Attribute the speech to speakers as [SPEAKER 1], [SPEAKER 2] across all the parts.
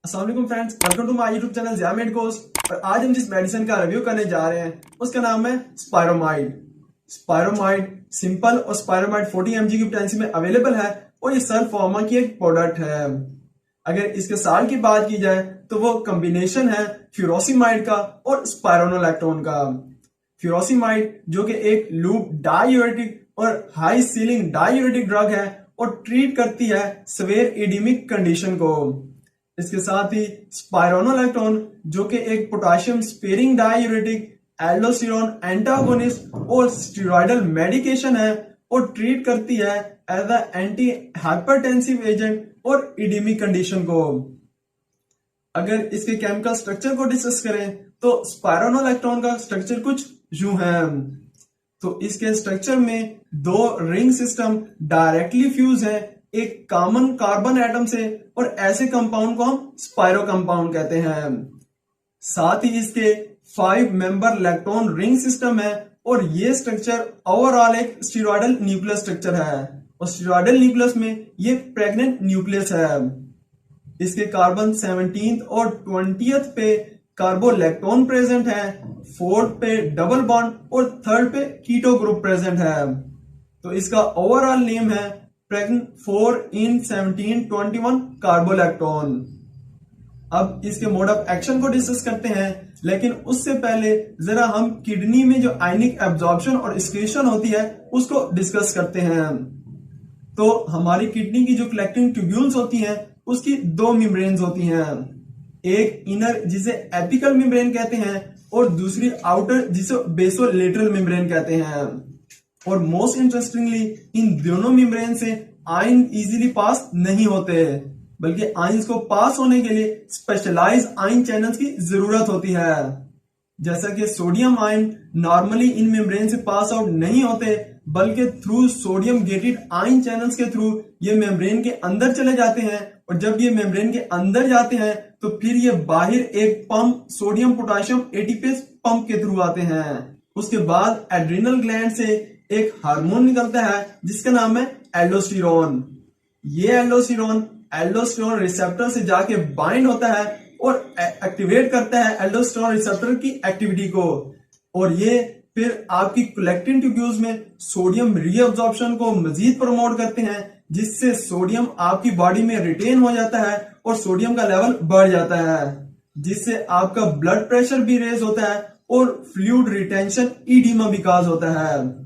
[SPEAKER 1] अस्सलाम वालेकुम friends, welcome to my YouTube channel Zia Medicos. और आज हम जिस मेडिसिन का रिव्यू करने जा रहे हैं उसका नाम है स्पायरोमाइड। स्पायरोमाइड सिंपल और स्पायरोमाइड 40 mg की पोटेंसी में अवेलेबल है और ये सर्फ फार्मा की एक प्रोडक्ट है। अगर इसके साल की बात की जाए तो वो कॉम्बिनेशन है फ्यूरोसिमाइड का और स्पायरोनोलैक्टोन का। फ्यूरोसिमाइड जो कि एक लूप डायूरेटिक और हाई सीलिंग डायूरेटिक ड्रग है और ट्रीट करती है सीवियर एडिमिक कंडीशन को। इसके साथ ही स्पायरोनोलैक्टोन जो कि एक potassium sparing diuretic, aldosterone antagonist और स्टेरॉयडल मेडिकेशन है और ट्रीट करती है as a anti hypertensive agent और एडिमिक कंडीशन को। अगर इसके केमिकल स्ट्रक्चर को डिस्कस करें तो स्पायरोनोलैक्टोन का स्ट्रक्चर कुछ यूं है। तो इसके स्ट्रक्चर में दो रिंग सिस्टम डायरेक्टली फ्यूज है एक कॉमन कार्बन एटम से और ऐसे कंपाउंड को हम स्पायरो कंपाउंड कहते हैं। साथ ही इसके 5 मेंबर लैक्टोन रिंग सिस्टम है और ये स्ट्रक्चर ओवरऑल एक स्टेरॉयडल न्यूक्लियस स्ट्रक्चर है और स्टेरॉयडल न्यूक्लियस में ये प्रेग्नेंट न्यूक्लियस है। इसके कार्बन 17th और 20th पे कार्बोलैक्टोन प्रेजेंट है, 4th पे डबल बॉन्ड और 3rd पे कीटो ग्रुप प्रेजेंट है। तो इसका ओवरऑल नेम है प्रेग्नेंट 4 in 1721 कार्बोलैक्टोन। अब इसके मोड ऑफ एक्शन को डिस्कस करते हैं, लेकिन उससे पहले जरा हम किडनी में जो आयनिक एब्जॉर्प्शन और एक्सक्रीशन होती है उसको डिस्कस करते हैं। तो हमारी किडनी की जो कलेक्टिंग ट्यूब्यूल्स होती हैं उसकी दो मेम्ब्रेन्स होती हैं, एक इनर जिसे एपिकल मेम्ब्रेन कहते हैं और दूसरी आउटर जिसे बेसोलेटरल मेम्ब्रेन कहते हैं। और मोस्ट इंटरेस्टिंगली इन दोनों मेम्ब्रेन से आयन इजीली पास नहीं होते, बल्कि आयंस को पास होने के लिए स्पेशलाइज्ड आयन चैनल्स की जरूरत होती है। जैसा कि sodium ion normally in membrane से पास आउट नहीं होते, बल्कि through sodium gated ion channels के थ्रू ये मेम्ब्रेन के अंदर चले जाते हैं और जब ये मेम्ब्रेन के अंदर जाते हैं तो फिर ये बाहर एक pump sodium potassium ATPase pump के थ्रू आते हैं। उसके बाद एड्रिनल ग्लैंड से एक हार्मोन निकलता है जिसका नाम है एल्डोस्टेरोन। ये एल्डोस्टेरोन रिसेप्टर से जाके बाइंड होता है और एक्टिवेट करता है एल्डोस्टेरोन रिसेप्टर की एक्टिविटी को, और ये फिर आपकी कलेक्टिंग ट्यूब्यूल्स में सोडियम रीअब्जॉर्प्शन को मजीद प्रमोट करते हैं, जिससे सोडियम आपकी बॉडी में रिटेन हो जाता है और सोडियम का लेवल बढ़ जाता है, जिससे आपका ब्लड प्रेशर भी रेज होता है और फ्लूइड रिटेंशन ईडिमा भी काज होता है।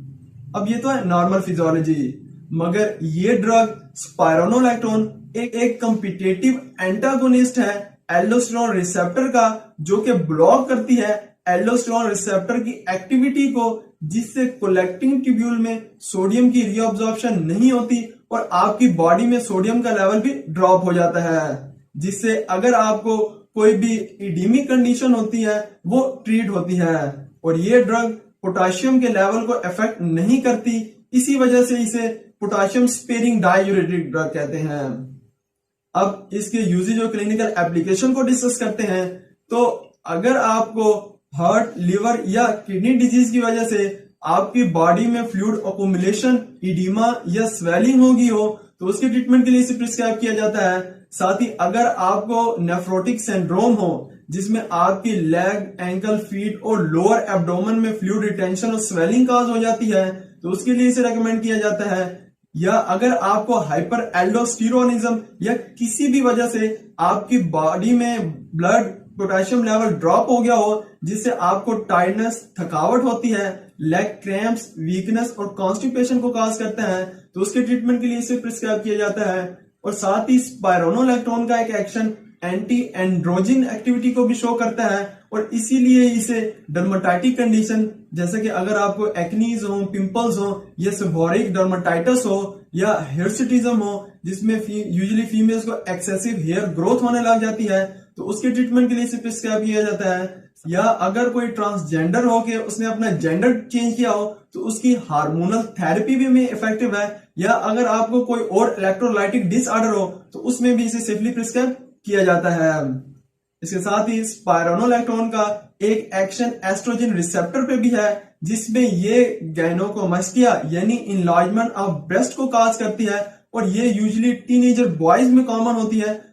[SPEAKER 1] अब ये तो है नॉर्मल फिजियोलॉजी, मगर ये ड्रग स्पायरोनोलैक्टोन एक कॉम्पिटिटिव एंटागोनिस्ट है एल्डोस्टेरोन रिसेप्टर का, जो कि ब्लॉक करती है एल्डोस्टेरोन रिसेप्टर की एक्टिविटी को, जिससे कलेक्टिंग ट्यूब्यूल में सोडियम की रीअब्जॉर्प्शन नहीं होती और आपकी बॉडी में सोडियम का लेवल भी ड्रॉप हो जाता है, जिससे अगर आपको कोई भी एडिमिक कंडीशन होती है वो ट्रीट होती है। और ये ड्रग पोटेशियम के लेवल को अफेक्ट नहीं करती, इसी वजह से इसे पोटेशियम स्पेयरिंग डायूरेटिक ड्रग कहते हैं। अब इसके यूजेज और क्लिनिकल एप्लीकेशन को डिस्कस करते हैं। तो अगर आपको हार्ट, लिवर या किडनी डिजीज की वजह से आपकी बॉडी में फ्लूइड अक्यूमुलेशन, एडिमा या स्वेलिंग होगी हो तो उसके ट्रीटमेंट के लिए इसे प्रिस्क्राइब किया जाता है। साथ ही अगर आपको नेफ्रोटिक सिंड्रोम हो जिसमें आपकी लेग, एंकल, फीट और लोअर एब्डोमेन में फ्लूइड रिटेंशन और स्वेलिंग काज हो जाती है तो उसके लिए इसे रेकमेंड किया जाता है। या अगर आपको हाइपर एल्डोस्टेरोनिज्म या किसी भी वजह से आपकी बॉडी में ब्लड पोटेशियम लेवल ड्रॉप हो गया हो, जिससे आपको टायर्डनेस, थकावट होती है, लेग क्रैम्प्स, वीकनेस और कॉन्स्टिपेशन को काज करता है, तो उसके ट्रीटमेंट के लिए इसे प्रिस्क्राइब किया जाता है। और साथ ही स्पायरोनोलैक्टोन का एक एक्शन एंटी एंड्रोजिन एक्टिविटी को भी शो करता है और इसीलिए इसे डर्मेटाइटिक कंडीशन, जैसे कि अगर आपको एक्नीज हो, पिंपल्स हो या सेबोरिक डर्मेटाइटिस हो या हिर्सुटिज्म हो, जिसमें यूजुअली फीमेल्स को एक्सेसिव हेयर ग्रोथ होने लग जाती है, तो उसके ट्रीटमेंट के लिए इसे प्रिस्क्राइब किया जाता है। या अगर कोई ट्रांसजेंडर हो के उसने अपना जेंडर चेंज किया हो तो उसकी हार्मोनल थेरेपी भी में इफेक्टिव है। या अगर आपको कोई और इलेक्ट्रोलाइटिक डिसऑर्डर हो तो उसमें भी इसे सेफली प्रिस्क्राइब किया जाता है। इसके साथ ही स्पायरोनोलैक्टोन का एक एक्शन एस्ट्रोजन रिसेप्टर पे भी है, जिसमें ये गायनोकोमास्टिया यानी इनलार्जमेंट ऑफ ब्रेस्ट को काज करती है और ये यूजुअली टीनेजर बॉयज में कॉमन होती है,